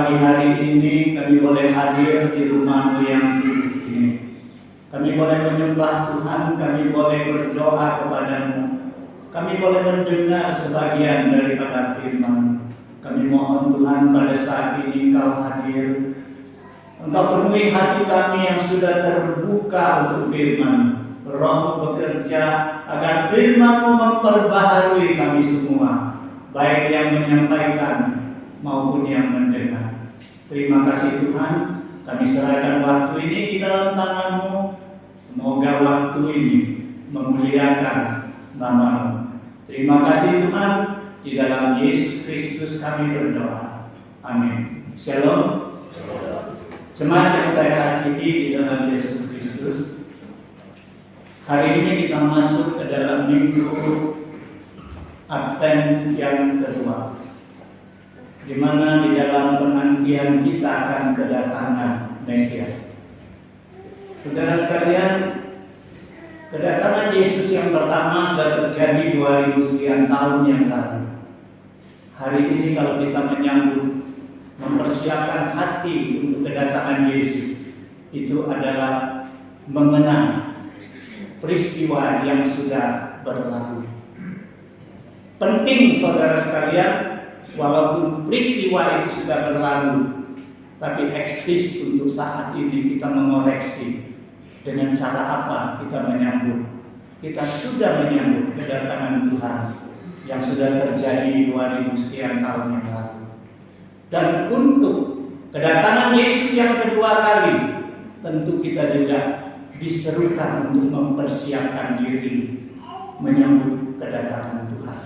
pagi hari ini kami boleh hadir di rumah-Mu yang kudus ini. Kami boleh menyembah Tuhan, kami boleh berdoa kepada-Mu. Kami boleh mendengar sebagian daripada firman. Kami mohon Tuhan pada saat ini Engkau hadir. Engkau penuhi hati kami yang sudah terbuka untuk firman. Roh bekerja agar firman-Mu memperbaharui kami semua, baik yang menyampaikan maupun yang mendengar. Terima kasih Tuhan, kami serahkan waktu ini di dalam tangan-Mu. Semoga waktu ini memuliakan nama-Mu. Terima kasih Tuhan, di dalam Yesus Kristus kami berdoa. Amin. Shalom. Jemaat yang saya kasihi di dalam Yesus Kristus, hari ini kita masuk ke dalam minggu Advent yang kedua, di mana di dalam penantian kita akan kedatangan Mesias. Saudara sekalian, kedatangan Yesus yang pertama sudah terjadi 2000 sekian tahun yang lalu. Hari ini kalau kita menyambut, mempersiapkan hati untuk kedatangan Yesus, itu adalah mengenang peristiwa yang sudah berlalu. Penting saudara sekalian, walaupun peristiwa itu sudah berlalu, tapi eksis untuk saat ini kita mengoreksi dengan cara apa kita menyambut. Kita sudah menyambut kedatangan Tuhan yang sudah terjadi 2000 sekian tahun yang lalu. Dan untuk kedatangan Yesus yang kedua kali, tentu kita juga diserukan untuk mempersiapkan diri menyambut kedatangan Tuhan.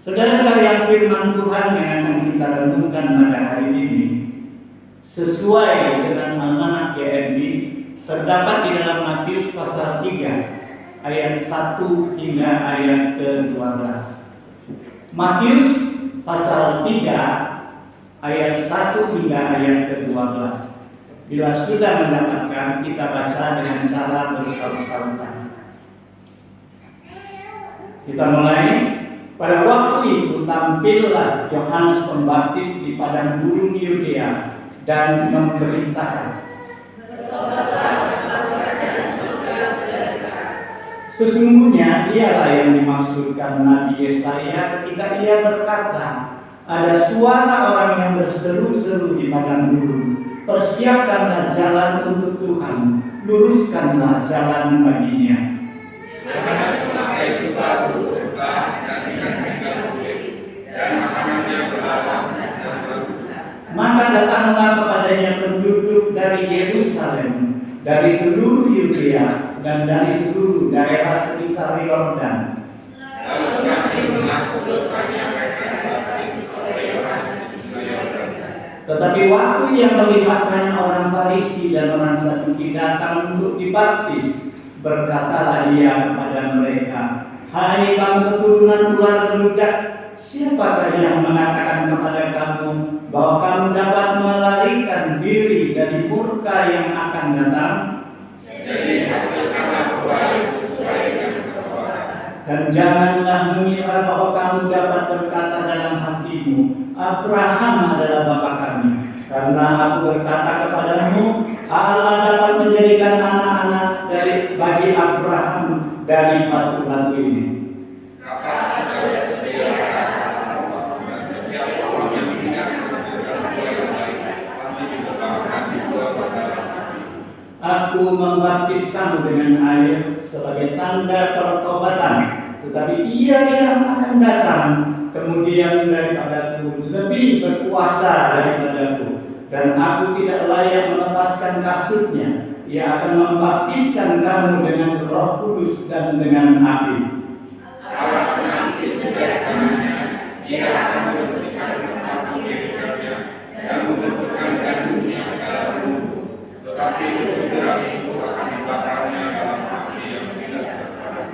Saudara sekalian, firman Tuhan yang akan kita renungkan pada hari ini sesuai dengan amanat GMB terdapat di dalam Matius pasal 3 ayat 1 hingga ayat ke-12. Matius pasal 3 ayat 1 hingga ayat ke-12. Bila sudah mendapatkan, kita baca dengan cara bersaut-sautan. Kita mulai. Pada waktu itu tampillah Yohanes Pembaptis di padang gurun Yudea dan memberitakan, sesungguhnya dialah yang dimaksudkan Nabi Yesaya ketika ia berkata, ada suara orang yang berseru-seru di padang gurun, persiapkanlah jalan untuk Tuhan, luruskanlah jalan baginya. Maka datanglah kepadanya penduduk dari Yerusalem, dari seluruh Yudea dan dari seluruh daerah sekitar Yordan. Lalu saking mengaku dosanya mereka dibaptis oleh Yohanes di Yordan. Tetapi waktu ia melihat banyak orang Farisi dan orang Saduki datang untuk dibaptis, berkatalah ia kepada mereka, hai kamu keturunan ular beludak, siapakah yang mengatakan kepada kamu bahwa kamu dapat melarikan diri dari murka yang akan datang? Jadi hasilkanlah buah yang sesuai dengan perbuatan. Dan janganlah mengira bahwa kamu dapat berkata dalam hatimu, Abraham adalah bapa kami. Karena aku berkata kepadamu, Allah dapat menjadikan anak-anak bagi Abraham dari batu-batu ini. Aku membaptis kamu dengan air sebagai tanda pertobatan, tetapi Ia yang akan datang kemudian daripadaku lebih berkuasa daripadaku, dan aku tidak layak melepaskan kasutnya. Ia akan membaptiskan kamu dengan Roh Kudus dan dengan api. Allah menanti sudah tangannya, Ia akan membersihkan tempat pendidikannya dan mengumpulkan gandumnya ke dalam bumbu. Tetapi kejujuran itu akan dibakarnya dalam api yang tidak terpadam.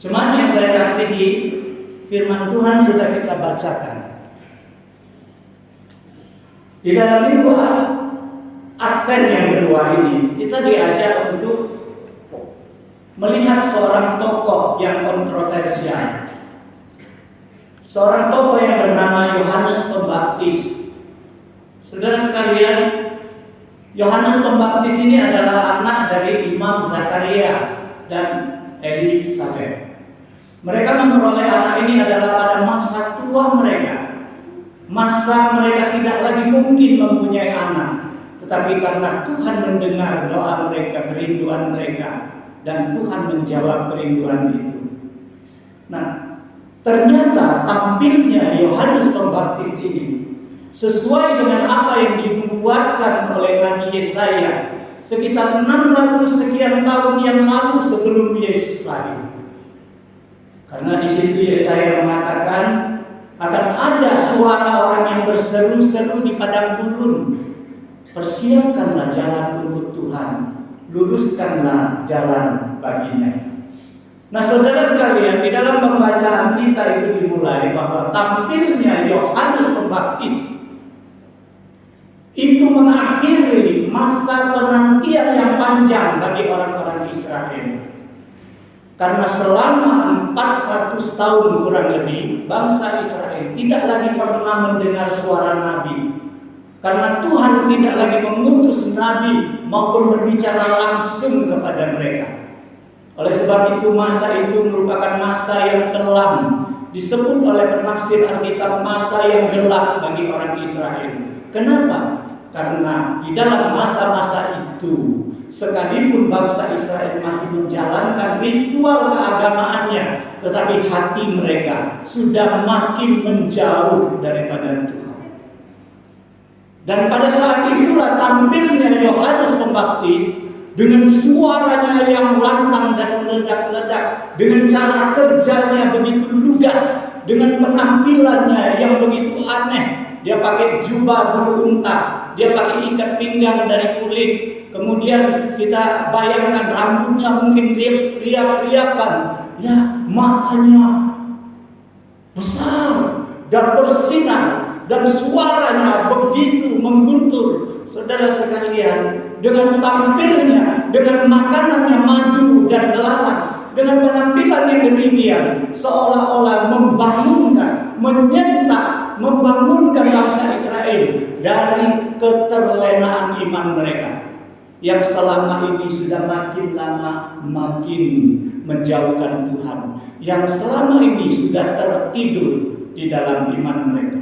Jemaat yang saya kasihi, firman Tuhan sudah kita bacakan. Di dalam minggu Advent yang kedua ini, kita diajak untuk melihat seorang tokoh yang kontroversial. Seorang tokoh yang bernama Yohanes Pembaptis. Saudara sekalian, Yohanes Pembaptis ini adalah anak dari Imam Zakaria dan Elisabeth. Mereka memperoleh anak ini adalah pada masa tua mereka. Masa mereka tidak lagi mungkin mempunyai anak. Tetapi karena Tuhan mendengar doa mereka, kerinduan mereka, dan Tuhan menjawab kerinduan itu. Nah, ternyata tampilnya Yohanes Pembaptis ini sesuai dengan apa yang dinubuatkan oleh Nabi Yesaya sekitar 600 sekian tahun yang lalu sebelum Yesus lahir. Karena di situ Yesaya mengatakan akan ada suara orang yang berseru-seru di padang gurun, persiapkanlah jalan untuk Tuhan, luruskanlah jalan baginya. Nah, saudara sekalian, di dalam pembacaan kita itu dimulai bahwa tampilnya Yohanes Pembaptis itu mengakhiri masa penantian yang panjang bagi orang-orang Israel. Karena selama 400 tahun kurang lebih, bangsa Israel tidak lagi pernah mendengar suara Nabi. Karena Tuhan tidak lagi mengutus Nabi maupun berbicara langsung kepada mereka. Oleh sebab itu masa itu merupakan masa yang kelam. Disebut oleh penafsir Alkitab masa yang gelap bagi orang Israel. Kenapa? Karena di dalam masa-masa itu, sekalipun bangsa Israel masih menjalankan ritual keagamaannya, tetapi hati mereka sudah makin menjauh daripada Tuhan. Dan pada saat itulah tampilnya Yohanes Pembaptis dengan suaranya yang lantang dan meledak-ledak, dengan cara kerjanya begitu lugas, dengan penampilannya yang begitu aneh. Dia pakai jubah bulu unta, dia pakai ikat pinggang dari kulit. Kemudian kita bayangkan rambutnya mungkin riap-riapan, ya matanya besar dan bersinar, dan suaranya begitu mengguntur. Saudara sekalian, dengan tampilnya, dengan makanannya madu dan belalang, dengan penampilan yang demikian, seolah-olah membangunkan, menyentak, membangunkan bangsa Israel dari keterlenaan iman mereka yang selama ini sudah makin lama makin menjauhkan Tuhan, yang selama ini sudah tertidur di dalam iman mereka.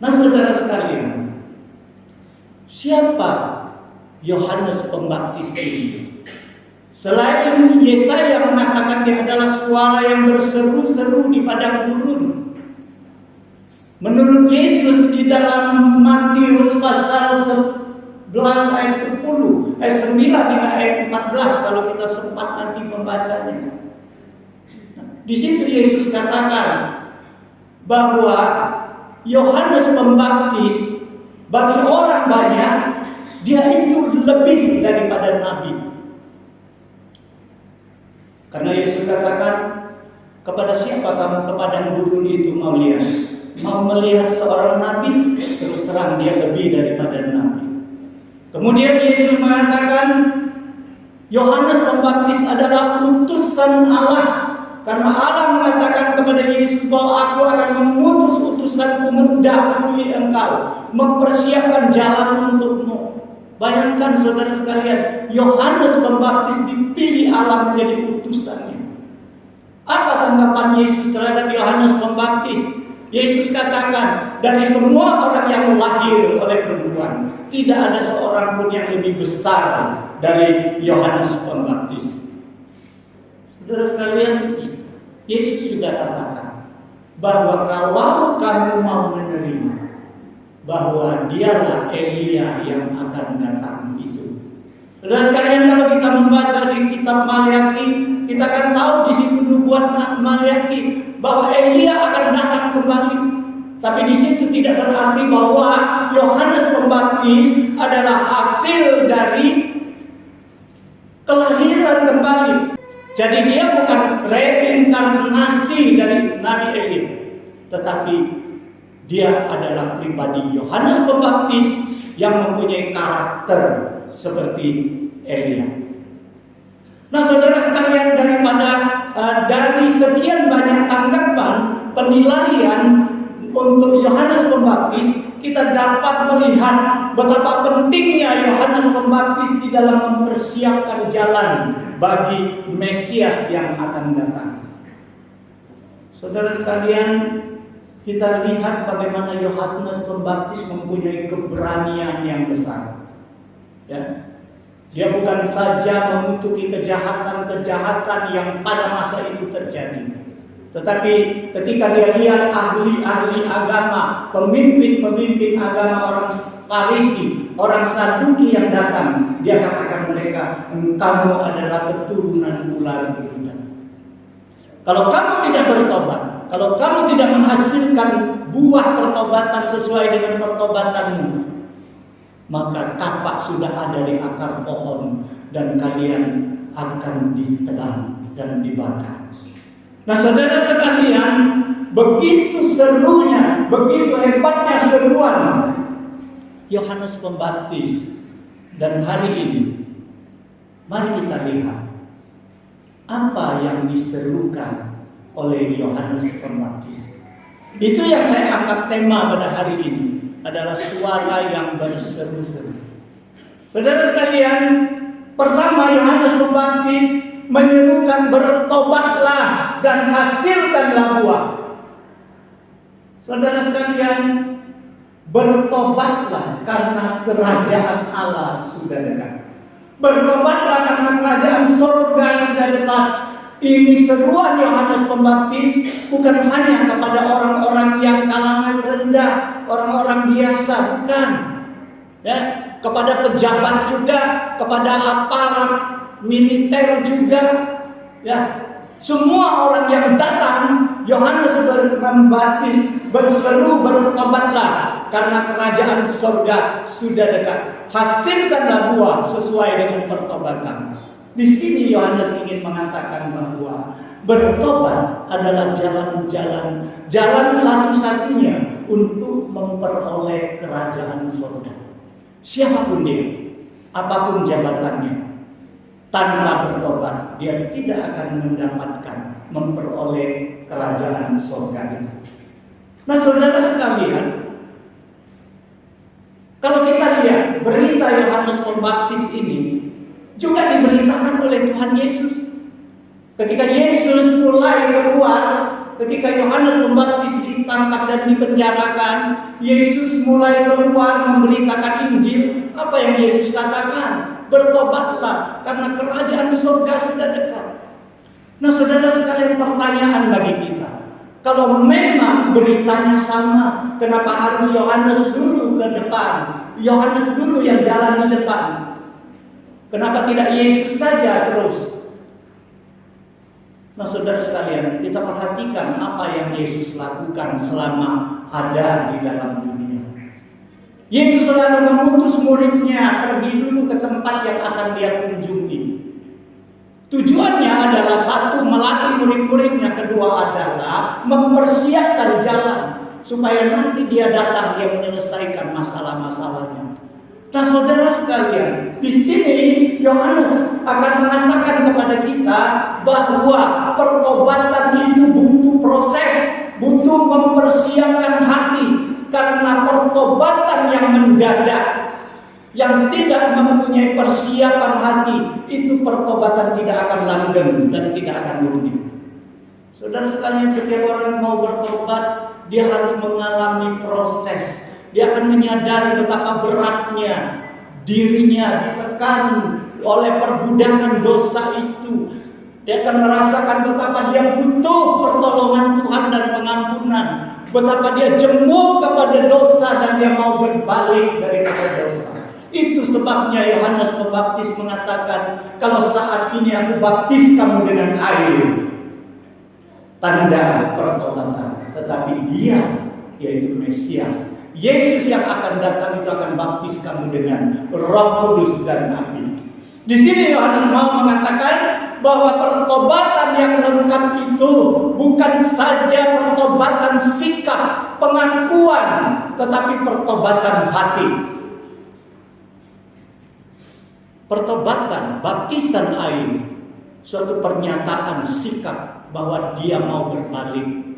Nah, saudara sekalian, siapa Yohanes Pembaptis ini? Selain Yesaya mengatakan dia adalah suara yang berseru-seru di padang gurun, menurut Yesus di dalam Matius pasal 11 ayat 10, ayat 9 hingga ayat 14 kalau kita sempat nanti membacanya. Di situ Yesus katakan bahwa Yohanes Pembaptis bagi orang banyak dia itu lebih daripada nabi. Karena Yesus katakan, kepada siapa kamu ke padang gurun itu mau lihat? Mau melihat seorang nabi? Terus terang dia lebih daripada nabi. Kemudian Yesus mengatakan, Yohanes Pembaptis adalah utusan Allah. Karena Allah mengatakan kepada Yesus bahwa aku akan mengutus utusanku mendahului engkau, mempersiapkan jalan untukmu. Bayangkan saudara sekalian, Yohanes Pembaptis dipilih Allah menjadi utusannya. Apa tanggapan Yesus terhadap Yohanes Pembaptis? Yesus katakan, dari semua orang yang lahir oleh perempuan, tidak ada seorang pun yang lebih besar dari Yohanes Pembaptis. Saudara sekalian, Yesus juga katakan bahwa kalau kamu mau menerima bahwa dialah Elia yang akan datang itu. Saudara sekalian, kalau kita membaca di kitab Maliaki, kita akan tahu di situ nubuat Maliaki bahwa Elia akan datang kembali. Tapi di situ tidak berarti bahwa Yohanes Pembaptis adalah hasil dari kelahiran kembali. Jadi dia bukan reinkarnasi dari Nabi Elia, tetapi dia adalah pribadi Yohanes Pembaptis yang mempunyai karakter seperti Elia. Nah, saudara sekalian, dari sekian banyak tanggapan penilaian untuk Yohanes Pembaptis, kita dapat melihat betapa pentingnya Yohanes Pembaptis di dalam mempersiapkan jalan bagi Mesias yang akan datang. Saudara sekalian, kita lihat bagaimana Yohanes Pembaptis mempunyai keberanian yang besar. Ya. Dia bukan saja mengutuki kejahatan-kejahatan yang pada masa itu terjadi, tetapi ketika dia lihat ahli-ahli agama, pemimpin-pemimpin agama, orang Farisi, orang Saduki yang datang, dia katakan mereka, kamu adalah keturunan ular beludak. Kalau kamu tidak bertobat, kalau kamu tidak menghasilkan buah pertobatan sesuai dengan pertobatanmu, maka kapak sudah ada di akar pohon dan kalian akan ditebang dan dibakar. Nah, saudara sekalian, begitu serunya, begitu hebatnya seruan Yohanes Pembaptis. Dan hari ini, mari kita lihat apa yang diserukan oleh Yohanes Pembaptis. Itu yang saya angkat tema pada hari ini, adalah suara yang berseru-seru. Saudara sekalian, pertama Yohanes Pembaptis menyerukan bertobatlah dan hasilkanlah buah. Saudara sekalian, bertobatlah karena kerajaan Allah sudah dekat. Bertobatlah karena kerajaan surga sudah dekat. Ini seruan Yohanes Pembaptis bukan hanya kepada orang-orang yang kalangan rendah, orang-orang biasa, bukan. Ya, kepada pejabat juga, kepada aparat militer juga, ya. Semua orang yang datang, Yohanes Pembaptis berseru, bertobatlah karena kerajaan surga sudah dekat. Hasilkanlah buah sesuai dengan pertobatan. Di sini Yohanes ingin mengatakan bahwa bertobat adalah jalan satu-satunya untuk memperoleh kerajaan surga. Siapapun dia, apapun jabatannya, tanpa bertobat dia tidak akan memperoleh kerajaan surga itu. Nah, saudara sekalian, kalau kita lihat berita Yohanes Pembaptis ini juga diberitakan oleh Tuhan Yesus. Ketika Yesus mulai keluar, ketika Yohanes Pembaptis ditangkap dan dipenjarakan, Yesus mulai keluar memberitakan Injil. Apa yang Yesus katakan? Bertobatlah karena kerajaan surga sudah dekat. Nah, saudara sekalian, pertanyaan bagi kita, kalau memang beritanya sama, kenapa harus Yohanes dulu ke depan? Yohanes dulu yang jalan di depan. Kenapa tidak Yesus saja terus? Nah, saudara sekalian, kita perhatikan apa yang Yesus lakukan selama ada di dalam dunia. Yesus selalu mengutus muridnya pergi dulu ke tempat yang akan dia kunjungi. Tujuannya adalah satu, melatih murid-muridnya. Kedua adalah mempersiapkan jalan supaya nanti dia datang, dia menyelesaikan masalah-masalahnya. Nah, saudara sekalian, di sini Yohanes akan mengatakan kepada kita bahwa pertobatan itu butuh proses, butuh mempersiapkan hati, karena pertobatan yang mendadak, yang tidak mempunyai persiapan hati, itu pertobatan tidak akan langgeng dan tidak akan murni. Saudara sekalian, setiap orang mau bertobat, dia harus mengalami proses. Dia akan menyadari betapa beratnya dirinya ditekan oleh perbudakan dosa itu. Dia akan merasakan betapa dia butuh pertolongan Tuhan dan pengampunan. Betapa dia jemu kepada dosa dan dia mau berbalik daripada dosa. Itu sebabnya Yohanes Pembaptis mengatakan, kalau saat ini aku baptis kamu dengan air, tanda pertobatan. Tetapi dia, yaitu Mesias, Yesus yang akan datang itu akan baptis kamu dengan Roh Kudus dan api. Di sini Yohanes mau mengatakan bahwa pertobatan yang lengkap itu bukan saja pertobatan sikap, pengakuan, tetapi pertobatan hati. Pertobatan, baptisan air, suatu pernyataan sikap bahwa dia mau berbalik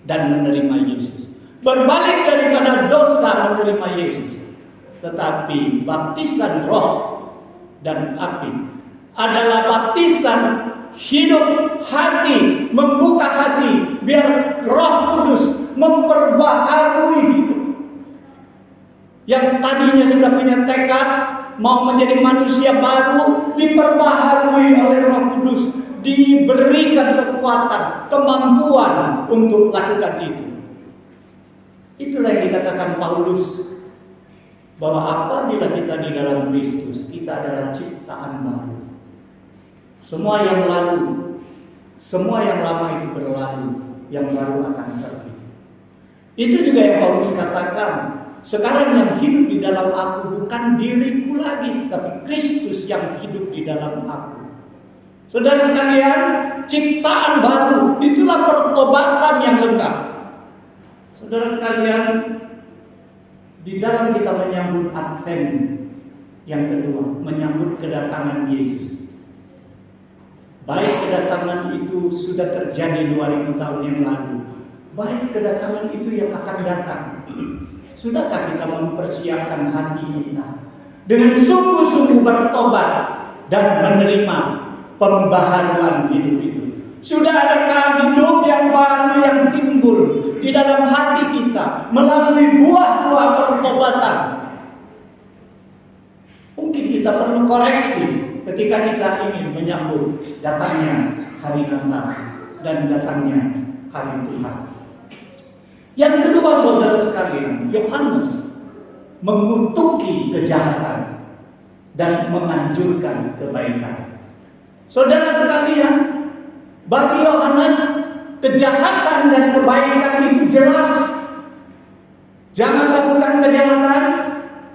dan menerima Yesus. berbalik daripada dosa menerima Yesus. Tetapi baptisan roh dan api adalah baptisan hidup hati, membuka hati biar Roh Kudus memperbaharui hidup. Yang tadinya sudah punya tekad mau menjadi manusia baru, diperbaharui oleh Roh Kudus, diberikan kekuatan, kemampuan untuk lakukan itu. Itulah yang dikatakan Paulus, bahwa apabila kita di dalam Kristus, kita adalah ciptaan baru. Semua yang lalu, semua yang lama itu berlalu, yang baru akan pergi. Itu juga yang Paulus katakan, sekarang yang hidup di dalam aku bukan diriku lagi, tapi Kristus yang hidup di dalam aku. Saudara sekalian, ciptaan baru, itulah pertobatan yang lengkap. Saudara sekalian, di dalam kita menyambut Advent yang kedua, menyambut kedatangan Yesus. Baik kedatangan itu sudah terjadi 2000 tahun yang lalu, baik kedatangan itu yang akan datang. Sudahkah kita mempersiapkan hati kita dengan sungguh-sungguh bertobat dan menerima pembaharuan hidup itu? Sudah adakah hidup yang baru yang timbul di dalam hati kita melalui buah-buah pertobatan? Mungkin kita perlu koreksi ketika kita ingin menyambut datangnya hari Natal dan datangnya hari Tuhan. Yang kedua, saudara sekalian, Yohanes mengutuki kejahatan dan menganjurkan kebaikan. Saudara sekalian, bagi Yohanes, kejahatan dan kebaikan itu jelas. Jangan lakukan kejahatan,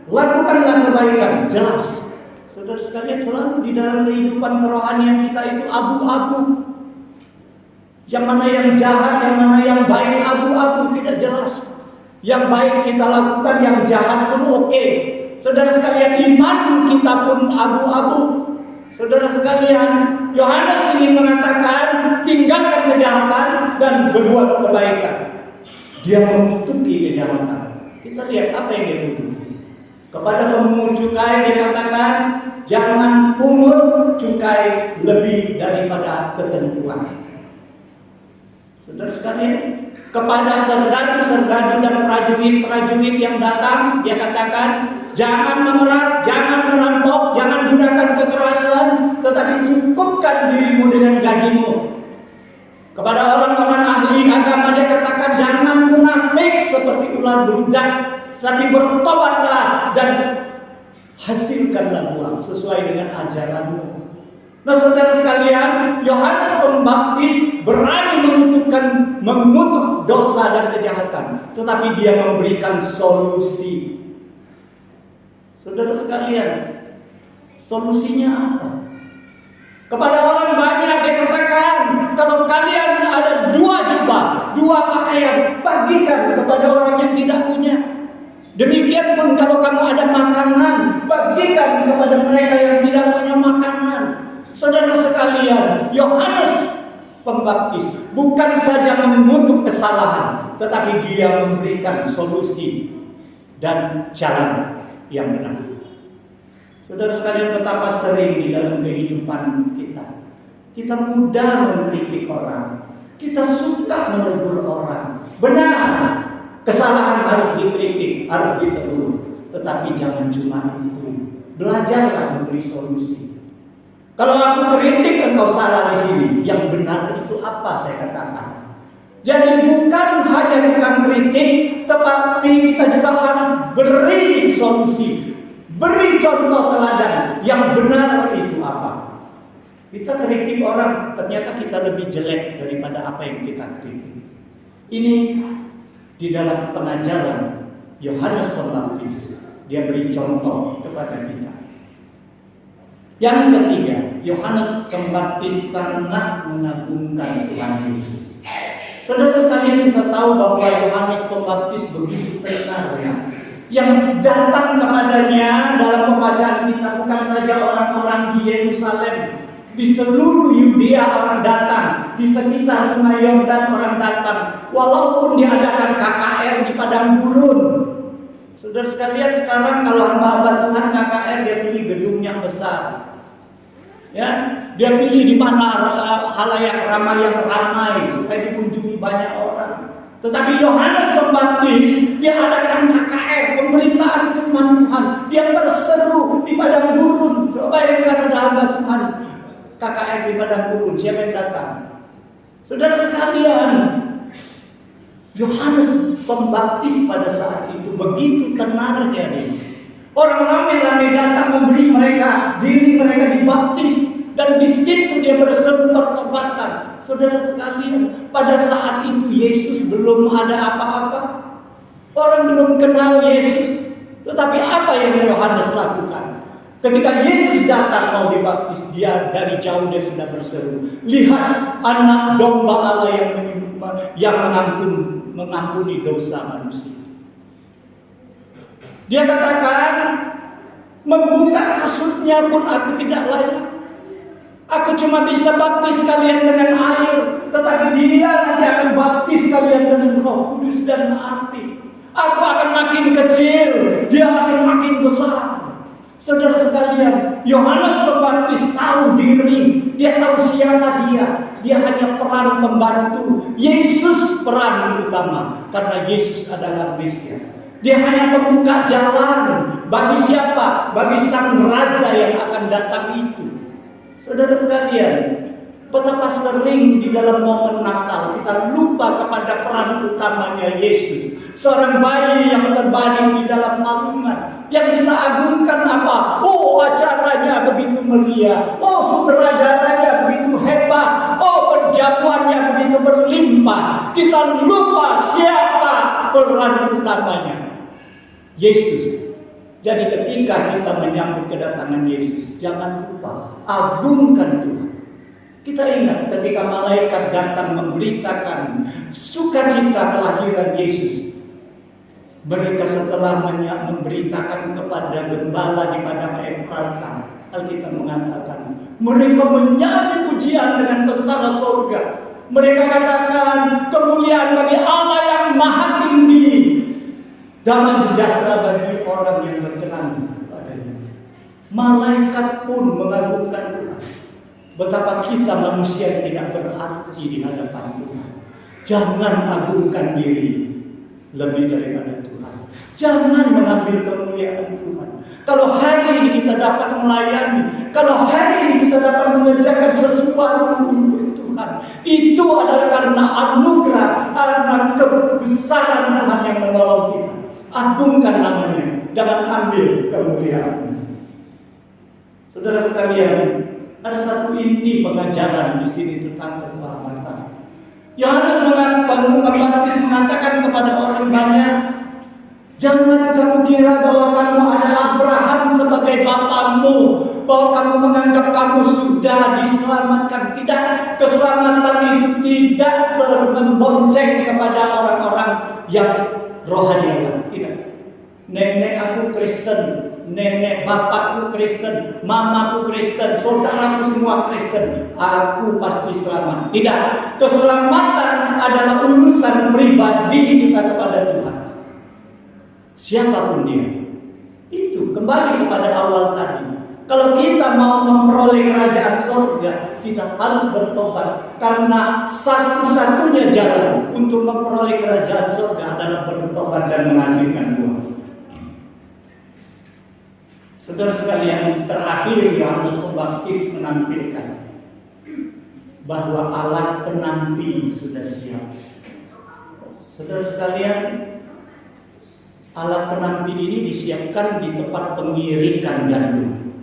lakukanlah kebaikan, jelas. Saudara sekalian, selalu di dalam kehidupan kerohanian kita itu abu-abu. Yang mana yang jahat, yang mana yang baik, abu-abu, tidak jelas. Yang baik kita lakukan, yang jahat pun oke. Saudara sekalian, iman kita pun abu-abu. Saudara sekalian, Yohanes ingin mengatakan, tinggalkan kejahatan dan berbuat kebaikan. Dia mengutuki kejahatan. Kita lihat apa yang dia kutuki. Kepada pemungut cukai dia katakan, jangan pungut cukai lebih daripada ketentuan. Saudara sekalian, kepada serdadu-serdadu dan prajurit-prajurit yang datang, dia katakan, jangan memeras, jangan merampok, jangan gunakan kekerasan, tetapi cukupkan dirimu dengan gajimu. Kepada orang-orang ahli agama dia katakan, jangan munafik seperti ular beludak, tapi bertobatlah dan hasilkanlah buah sesuai dengan ajaranmu. Nah, saudara sekalian, Yohanes Pembaptis berani mengutuk dosa dan kejahatan, tetapi dia memberikan solusi. Saudara sekalian, solusinya apa? Kepada orang banyak dia katakan, kalau kalian ada 2 jubah, 2 pakaian, bagikan kepada orang yang tidak punya. Demikian pun kalau kamu ada makanan, bagikan kepada mereka yang tidak punya makanan. Saudara sekalian, Yohanes Pembaptis bukan saja mengutuk kesalahan, tetapi dia memberikan solusi dan jalan yang benar. Saudara sekalian, betapa sering di dalam kehidupan kita mudah mengkritik orang, kita suka menegur orang. Benar, kesalahan harus dikritik, harus ditegur, tetapi jangan cuma itu. Belajarlah memberi solusi. Kalau aku kritik engkau salah di sini, yang benar itu apa saya katakan? Jadi bukan hanya tukang kritik, tetapi kita juga harus beri solusi, beri contoh teladan yang benar itu apa. Kita kritik orang, ternyata kita lebih jelek daripada apa yang kita kritik. Ini di dalam pengajaran Yohanes Pembaptis, dia beri contoh kepada kita. Yang ketiga, Yohanes Pembaptis sangat mengagungkan Tuhan Yesus. Saudara sekalian, kita tahu bahwa Yohanes Pembaptis begitu tenar ya. Yang datang kepadanya dalam pembacaan kita bukan saja orang-orang di Yerusalem. Di seluruh Yudea orang datang, di sekitar Sungai Yordan orang datang, walaupun diadakan KKR di padang gurun. Saudara sekalian, sekarang kalau hamba-hamba Tuhan KKR, dia pilih gedung yang besar. Ya, dia pilih di mana halayak ramai yang ramai supaya dikunjungi banyak orang. Tetapi Yohanes Pembaptis, dia adakan KKR, pemberitaan firman Tuhan. Dia berseru di padang gurun. Coba bayangkan ada hamba Tuhan KKR di padang gurun, siapa yang datang? Saudara sekalian, Yohanes Pembaptis pada saat itu begitu tenarnya nih. Orang ramai-ramai datang memberi mereka, diri mereka dibaptis, dan di situ dia berseru pertobatan. Saudara sekalian, pada saat itu Yesus belum ada apa-apa. Orang belum kenal Yesus. Tetapi apa yang Yohanes lakukan? Ketika Yesus datang mau dibaptis, dia dari jauh dia sudah berseru, "Lihat anak domba Allah yang mengampuni dosa manusia." Dia katakan, "Membuka kasutnya pun aku tidak layak. Aku cuma bisa baptis kalian dengan air, tetapi dia nanti akan baptis kalian dengan Roh Kudus dan api. Aku akan makin kecil, dia akan makin besar." Saudara sekalian, Yohanes Pembaptis tahu diri, dia tahu siapa dia. Dia hanya peran pembantu. Yesus peran utama, karena Yesus adalah Mesias. Dia hanya pembuka jalan bagi siapa? Bagi sang raja yang akan datang itu. Saudara sekalian, betapa sering di dalam momen Natal kita lupa kepada peran utamanya Yesus. Seorang bayi yang terbaring di dalam palungan, yang kita agungkan apa? Oh, acaranya begitu meriah. Oh, sutradaranya begitu hebat. Oh, perjamuannya begitu berlimpah. Kita lupa siapa peran utamanya, Yesus. Jadi ketika kita menyambut kedatangan Yesus, jangan lupa agungkan Tuhan. Kita ingat ketika malaikat datang memberitakan sukacita kelahiran Yesus. Mereka setelah memberitakan kepada gembala di padang Efrata, Alkitab mengatakan mereka menyanyi pujian dengan tentara surga. Mereka katakan, "Kemuliaan bagi Allah yang maha tinggi, damai sejahtera bagi orang yang berkenan kepadanya." Malaikat pun mengagungkan Tuhan. Betapa kita manusia yang tidak berarti di hadapan Tuhan. Jangan agungkan diri lebih daripada Tuhan. Jangan mengambil kemuliaan Tuhan. Kalau hari ini kita dapat melayani, kalau hari ini kita dapat mengerjakan sesuatu untuk Tuhan, itu adalah karena anugerah, karena kebesaran Tuhan yang menolong kita. Agungkan namanya, jangan ambil kemuliaan. Saudara sekalian, ada satu inti pengajaran di sini tentang keselamatan. Yohanes Pembaptis mengatakan kepada orang banyak, "Jangan kamu kira bahwa kamu ada Abraham sebagai bapamu, bahwa kamu menganggap kamu sudah diselamatkan." Tidak, keselamatan itu tidak membonceng kepada orang-orang yang rohaniawan. Tidak. Nenek aku Kristen, nenek bapakku Kristen, mamaku Kristen, saudaraku semua Kristen, aku pasti selamat. Tidak, keselamatan adalah urusan pribadi kita kepada Tuhan. Siapapun dia. Itu kembali kepada awal tadi. Kalau kita mau memperoleh kerajaan surga, kita harus bertobat. Karena satu-satunya jalan untuk memperoleh kerajaan surga adalah bertobat dan menghasilkan buah. Saudara sekalian, terakhir Yohanes Pembaptis menampilkan bahwa alat penampi sudah siap. Saudara sekalian, alat penampi ini disiapkan di tempat pengirikan gandum.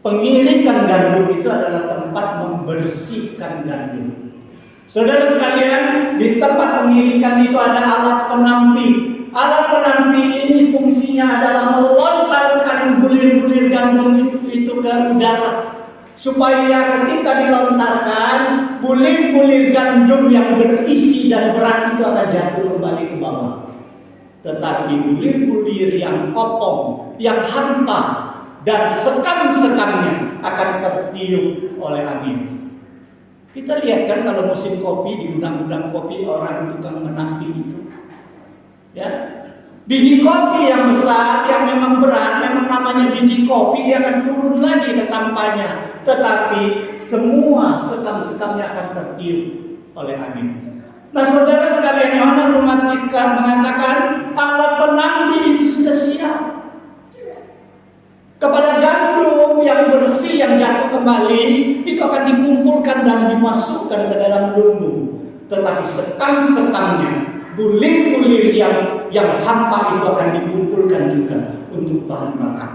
Pengirikan gandum itu adalah tempat membersihkan gandum. Saudara sekalian, di tempat pengirikan itu ada alat penampi. Alat penampi ini fungsinya adalah melontarkan bulir-bulir gandum itu ke udara, supaya ketika dilontarkan, bulir-bulir gandum yang berisi dan berat itu akan jatuh kembali ke bawah. Tetapi bulir-bulir yang kopong, yang hampa, dan sekam-sekamnya akan tertiup oleh angin. Kita lihat kan kalau musim kopi, di gudang-gudang kopi orang tukang menampi itu, ya, biji kopi yang besar, yang memang berat, memang namanya biji kopi, dia akan turun lagi ke tampanya, tetapi semua sekam-sekamnya akan tertiup oleh angin. Nah, saudara sekalian, Yohanes Pembaptis mengatakan alat penampi itu sudah siap. Kepada gandum yang bersih yang jatuh kembali, itu akan dikumpulkan dan dimasukkan ke dalam lumbung. Tetapi sekam-sekamnya, bulir-bulir yang hampa itu akan dikumpulkan juga untuk bahan bakar.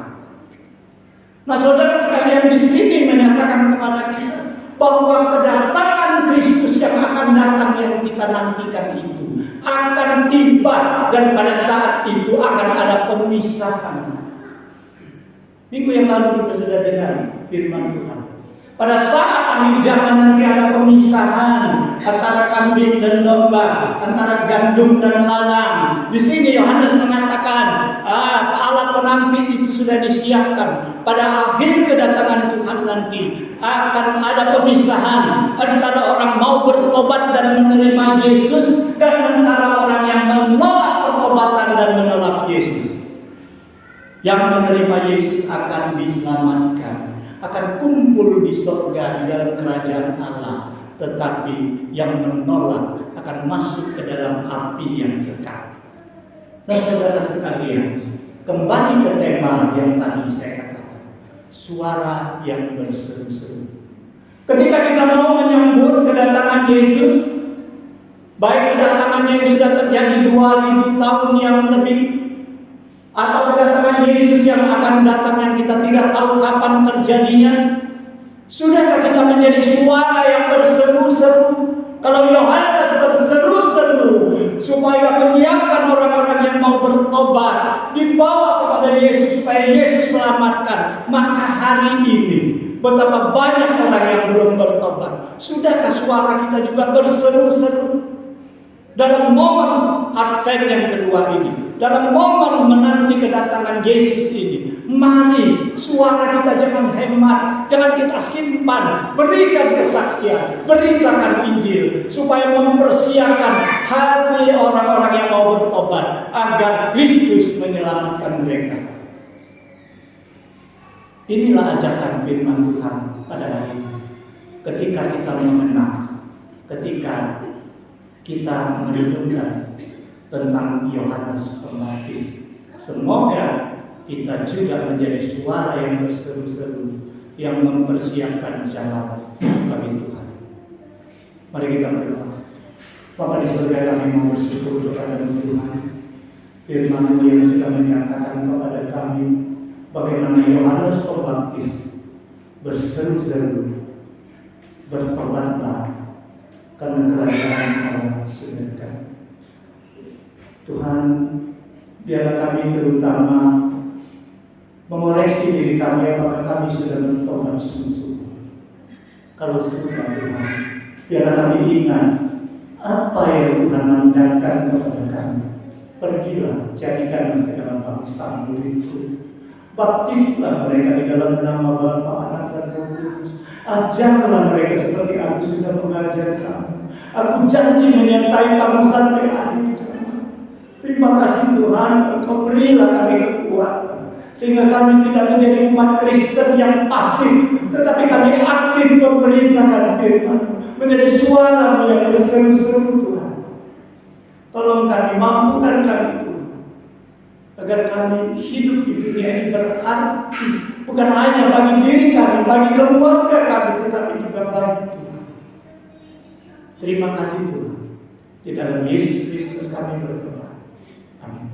Nah, saudara sekalian, di sini menyatakan kepada kita bahwa kedatangan Kristus yang akan datang yang kita nantikan itu akan tiba, dan pada saat itu akan ada pemisahan. Minggu yang lalu kita sudah dengar firman Tuhan. Pada saat akhir zaman nanti ada pemisahan antara kambing dan domba, antara gandum dan lalang. Di sini Yohanes mengatakan, alat penampi itu sudah disiapkan. Pada akhir kedatangan Tuhan nanti akan ada pemisahan antara orang mau bertobat dan menerima Yesus, dan antara orang yang menolak pertobatan dan menolak Yesus. Yang menerima Yesus akan diselamatkan, akan kumpul di surga di dalam kerajaan Allah. Tetapi yang menolak akan masuk ke dalam api yang kekal. Nah, saudara sekalian, kembali ke tema yang tadi saya katakan, suara yang berseru-seru. Ketika kita mau menyambut kedatangan Yesus, baik kedatangannya yang sudah terjadi 2000 tahun yang lebih, atau kedatangan Yesus yang akan datang yang kita tidak tahu kapan terjadinya, sudahkah kita menjadi suara yang berseru-seru? Kalau Yohanes berseru-seru supaya menyiapkan orang-orang yang mau bertobat, dibawa kepada Yesus supaya Yesus selamatkan, maka hari ini betapa banyak orang yang belum bertobat. Sudahkah suara kita juga berseru-seru dalam momen Advent yang kedua ini, dalam momen menanti kedatangan Yesus ini? Mari suara kita jangan hemat, jangan kita simpan, berikan kesaksian, beritakan Injil supaya mempersiapkan hati orang-orang yang mau bertobat agar Kristus menyelamatkan mereka. Inilah ajakan firman Tuhan pada hari ini. Ketika kita mengenang, ketika kita merenungkan tentang Yohanes Pembaptis, semoga kita juga menjadi suara yang berseru-seru, yang mempersiapkan jalan bagi Tuhan. Mari kita berdoa. Bapa di surga, kami mau bersyukur kepada Tuhan, firman-Mu yang sudah menyatakan kepada kami bagaimana Yohanes Pembaptis berseru-seru, bertobatlah karena kerajaan Allah sudah dekat. Tuhan, biarlah kami terutama mengoreksi diri kami apakah kami sudah bertobat sungguh-sungguh. Kalau sudah, Tuhan, biarlah kami ingat apa yang Tuhan mandatkan kepada kami. Pergilah, jadikanlah segala bangsa murid-Mu. Baptislah mereka di dalam nama Bapa, Anak, dan Roh Kudus. Ajarlah mereka seperti aku sudah mengajar kamu. Aku janji menyertai kamu sampai akhir zaman. Terima kasih Tuhan, Engkau berilah kami kekuatan, sehingga kami tidak menjadi umat Kristen yang pasif, tetapi kami aktif memberitakan firman, menjadi suara yang berseru-seru Tuhan. Tolong kami, mampukan kami Tuhan, agar kami hidup di dunia ini berarti bukan hanya bagi diri kami, bagi keluarga kami, tetapi juga bagi Tuhan. Terima kasih Tuhan. Di dalam Yesus Kristus kami berdoa. Amin.